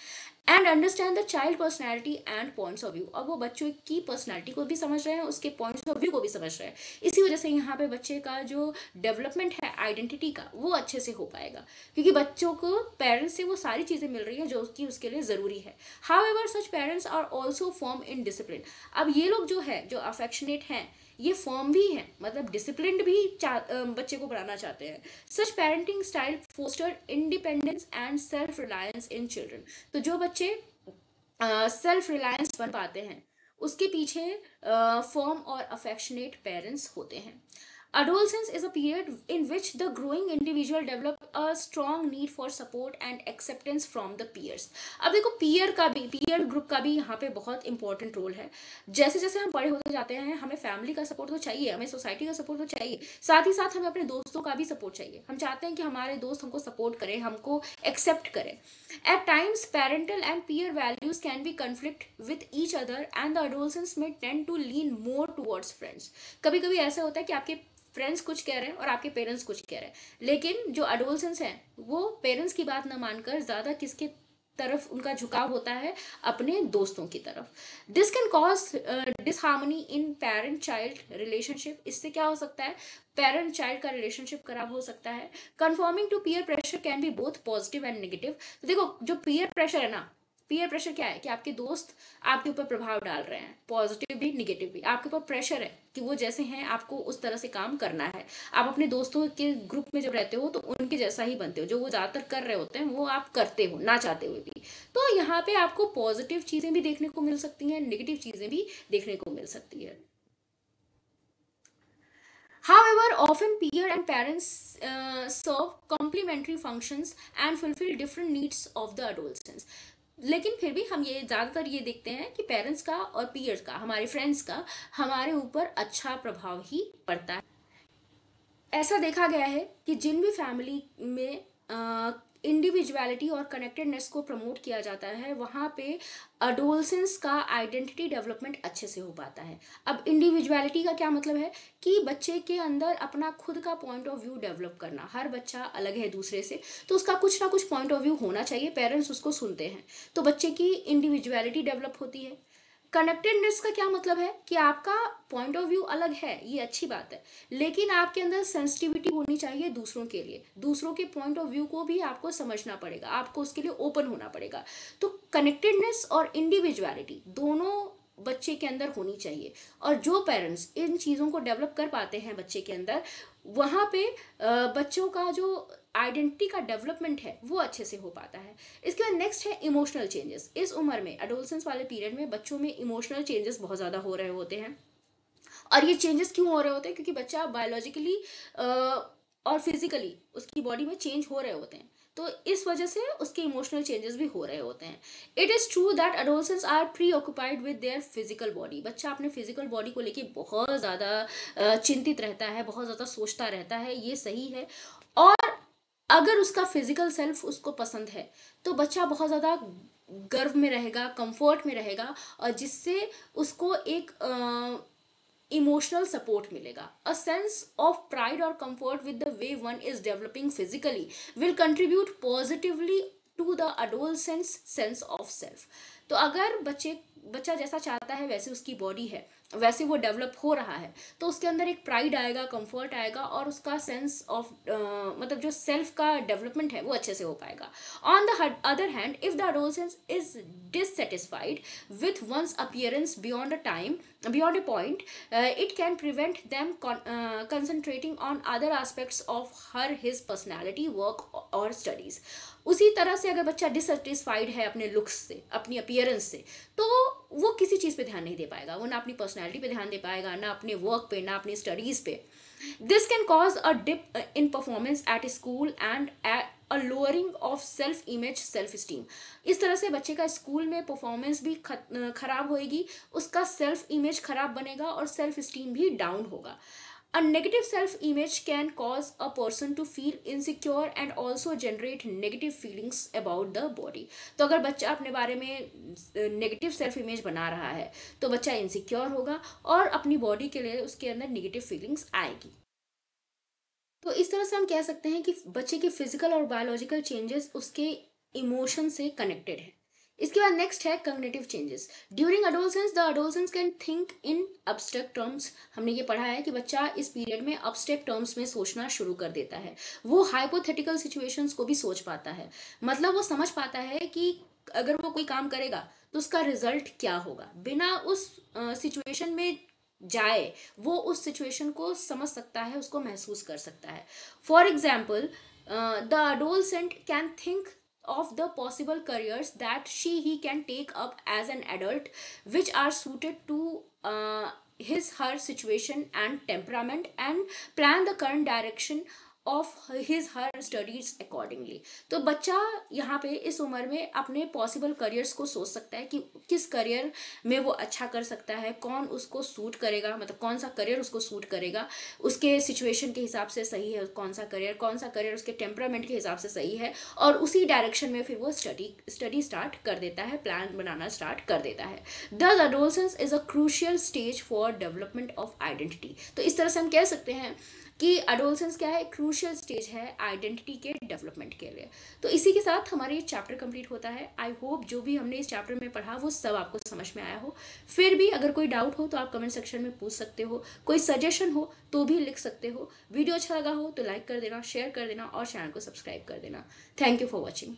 And understand the child personality and points of view, अब वो बच्चों की पर्सनैलिटी को भी समझ रहे हैं, उसके पॉइंट्स ऑफ व्यू को भी समझ रहे हैं। इसी वजह से यहाँ पे बच्चे का जो डेवलपमेंट है आइडेंटिटी का, वो अच्छे से हो पाएगा, क्योंकि बच्चों को पेरेंट्स से वो सारी चीज़ें मिल रही हैं जो कि उसके लिए ज़रूरी है। However such parents are also firm in discipline, अब ये लोग जो है जो अफेक्शनेट हैं ये फॉर्म भी हैं, मतलब डिसिप्लिन भी बच्चे को बनाना चाहते हैं। Such parenting style foster independence and self reliance in children, तो जो बच्चे सेल्फ रिलायंस बन पाते हैं उसके पीछे फॉर्म और अफेक्शनेट पेरेंट्स होते हैं। Adolescence is a period in which the growing individual develop a strong need for support and acceptance from the peers. अब देखो पीयर ग्रुप का भी यहाँ पे बहुत इंपॉर्टेंट रोल है। जैसे जैसे हम बड़े होते जाते हैं हमें फैमिली का सपोर्ट तो चाहिए, हमें सोसाइटी का सपोर्ट तो चाहिए, साथ ही साथ हमें अपने दोस्तों का भी सपोर्ट चाहिए। हम चाहते हैं कि हमारे दोस्त हमको सपोर्ट करें, हमको एक्सेप्ट करें। At times parental and peer values can be conflict with each other and the adolescents may tend to lean more towards friends. कभी कभी ऐसा होता है कि आपके फ्रेंड्स कुछ कह रहे हैं और आपके पेरेंट्स कुछ कह रहे हैं, लेकिन जो अडोलसेंस हैं वो पेरेंट्स की बात ना मानकर ज़्यादा किसके तरफ उनका झुकाव होता है, अपने दोस्तों की तरफ। This can cause disharmony in parent child relationship, इससे क्या हो सकता है, पेरेंट चाइल्ड का रिलेशनशिप खराब हो सकता है। Conforming to peer pressure can be both positive and negative, तो देखो जो पीयर प्रेशर है ना, पीयर प्रेशर क्या है कि आपके दोस्त आपके ऊपर प्रभाव डाल रहे हैं, पॉजिटिव भी निगेटिव भी, आपके ऊपर प्रेशर है कि वो जैसे हैं आपको उस तरह से काम करना है। आप अपने दोस्तों के ग्रुप में जब रहते हो तो उनके जैसा ही बनते हो, जो वो ज़्यादातर कर रहे होते हैं वो आप करते हो ना चाहते हुए भी। तो यहाँ पे आपको पॉजिटिव चीज़ें भी देखने को मिल सकती हैं, नेगेटिव चीज़ें भी देखने को मिल सकती है। However, often peer and parents serve complementary functions and fulfill different needs of the adolescents. लेकिन फिर भी हम ये ज़्यादातर ये देखते हैं कि पेरेंट्स का और पीयर्स का, हमारे फ्रेंड्स का हमारे ऊपर अच्छा प्रभाव ही पड़ता है। ऐसा देखा गया है कि जिन भी फैमिली में इंडिविजुअलिटी और कनेक्टेडनेस को प्रमोट किया जाता है वहाँ पे अडोलसेंस का आइडेंटिटी डेवलपमेंट अच्छे से हो पाता है। अब इंडिविजुअलिटी का क्या मतलब है कि बच्चे के अंदर अपना खुद का पॉइंट ऑफ व्यू डेवलप करना। हर बच्चा अलग है दूसरे से, तो उसका कुछ ना कुछ पॉइंट ऑफ व्यू होना चाहिए, पेरेंट्स उसको सुनते हैं, तो बच्चे की इंडिविजुअलिटी डेवलप होती है। कनेक्टेडनेस का क्या मतलब है कि आपका पॉइंट ऑफ व्यू अलग है, ये अच्छी बात है, लेकिन आपके अंदर सेंसिटिविटी होनी चाहिए दूसरों के लिए, दूसरों के पॉइंट ऑफ व्यू को भी आपको समझना पड़ेगा, आपको उसके लिए ओपन होना पड़ेगा। तो कनेक्टेडनेस और इंडिविजुअलिटी दोनों बच्चे के अंदर होनी चाहिए, और जो पेरेंट्स इन चीज़ों को डेवलप कर पाते हैं बच्चे के अंदर, वहाँ पे बच्चों का जो आइडेंटिटी का डेवलपमेंट है वो अच्छे से हो पाता है। इसके बाद नेक्स्ट है इमोशनल चेंजेस। इस उम्र में एडोलसेंस वाले पीरियड में बच्चों में इमोशनल चेंजेस बहुत ज़्यादा हो रहे होते हैं। और ये चेंजेस क्यों हो रहे होते हैं, क्योंकि बच्चा बायोलॉजिकली और फिजिकली उसकी बॉडी में चेंज हो रहे होते हैं, तो इस वजह से उसके इमोशनल चेंजेस भी हो रहे होते हैं। It is true that adolescents are preoccupied with their physical body, बच्चा अपने फिजिकल बॉडी को लेके बहुत ज़्यादा चिंतित रहता है, बहुत ज़्यादा सोचता रहता है, ये सही है। और अगर उसका फिजिकल सेल्फ उसको पसंद है तो बच्चा बहुत ज़्यादा गर्व में रहेगा, कंफर्ट में रहेगा, और जिससे उसको एक इमोशनल सपोर्ट मिलेगा। अ सेंस ऑफ प्राइड और comfort with the way one is developing physically will contribute positively to the adolescence sense of self. तो अगर बच्चा जैसा चाहता है वैसे उसकी बॉडी है, वैसे वो डेवलप हो रहा है, तो उसके अंदर एक प्राइड आएगा, कंफर्ट आएगा, और उसका सेंस ऑफ मतलब जो सेल्फ का डेवलपमेंट है वो अच्छे से हो पाएगा। On the other hand, if the adolescent is dissatisfied with one's appearance beyond a point, it can prevent them concentrating on other aspects of his personality, work or studies. उसी तरह से अगर बच्चा डिससेटिस्फाइड है अपने लुक्स से, अपनी अपीयरेंस से, तो वो किसी चीज़ पे ध्यान नहीं दे पाएगा, वो ना अपनी पर्सनैलिटी पे ध्यान दे पाएगा, ना अपने वर्क पे, ना अपनी स्टडीज़ पे। This can cause a dip in performance at school and a lowering of self image, self esteem. इस तरह से बच्चे का स्कूल में परफॉर्मेंस भी खराब होएगी, उसका सेल्फ इमेज खराब बनेगा और सेल्फ स्टीम भी डाउन होगा। A negative self image can cause a person to feel insecure and also generate negative feelings about the body. तो अगर बच्चा अपने बारे में नेगेटिव सेल्फ इमेज बना रहा है तो बच्चा इनसिक्योर होगा और अपनी बॉडी के लिए उसके अंदर नेगेटिव फीलिंग्स आएगी। तो इस तरह से हम कह सकते हैं कि बच्चे के फिजिकल और बायोलॉजिकल चेंजेस उसके इमोशन से कनेक्टेड है। इसके बाद नेक्स्ट है cognitive changes. During adolescence the adolescence can think in abstract terms. हमने ये पढ़ा है कि बच्चा इस पीरियड में अब्स्ट्रैक्ट टर्म्स में सोचना शुरू कर देता है। वो हाइपोथेटिकल सिचुएशंस को भी सोच पाता है, मतलब वो समझ पाता है कि अगर वो कोई काम करेगा तो उसका रिजल्ट क्या होगा, बिना उस सिचुएशन में जाए वो उस सिचुएशन को समझ सकता है, उसको महसूस कर सकता है। For example, the adolescent can think of the possible careers that he can take up as an adult, which are suited to his her situation and temperament, and plan the current direction of his her studies accordingly. तो बच्चा यहाँ पे इस उम्र में अपने पॉसिबल करियर्स को सोच सकता है कि किस करियर में वो अच्छा कर सकता है, कौन उसको सूट करेगा, मतलब कौन सा करियर उसको सूट करेगा, उसके सिचुएशन के हिसाब से सही है कौन सा करियर उसके टेम्परामेंट के हिसाब से सही है, और उसी डायरेक्शन में फिर वो स्टडी स्टार्ट कर देता है, प्लान बनाना स्टार्ट कर देता है। दस adolescence is a crucial stage for development of identity. तो इस तरह से हम कह सकते हैं कि एडोलसेंस क्या है, क्रूशियल स्टेज है आइडेंटिटी के डेवलपमेंट के लिए। तो इसी के साथ हमारा ये चैप्टर कंप्लीट होता है। आई होप जो भी हमने इस चैप्टर में पढ़ा वो सब आपको समझ में आया हो। फिर भी अगर कोई डाउट हो तो आप कमेंट सेक्शन में पूछ सकते हो, कोई सजेशन हो तो भी लिख सकते हो। वीडियो अच्छा लगा हो तो लाइक कर देना, शेयर कर देना और चैनल को सब्सक्राइब कर देना। Thank you for watching.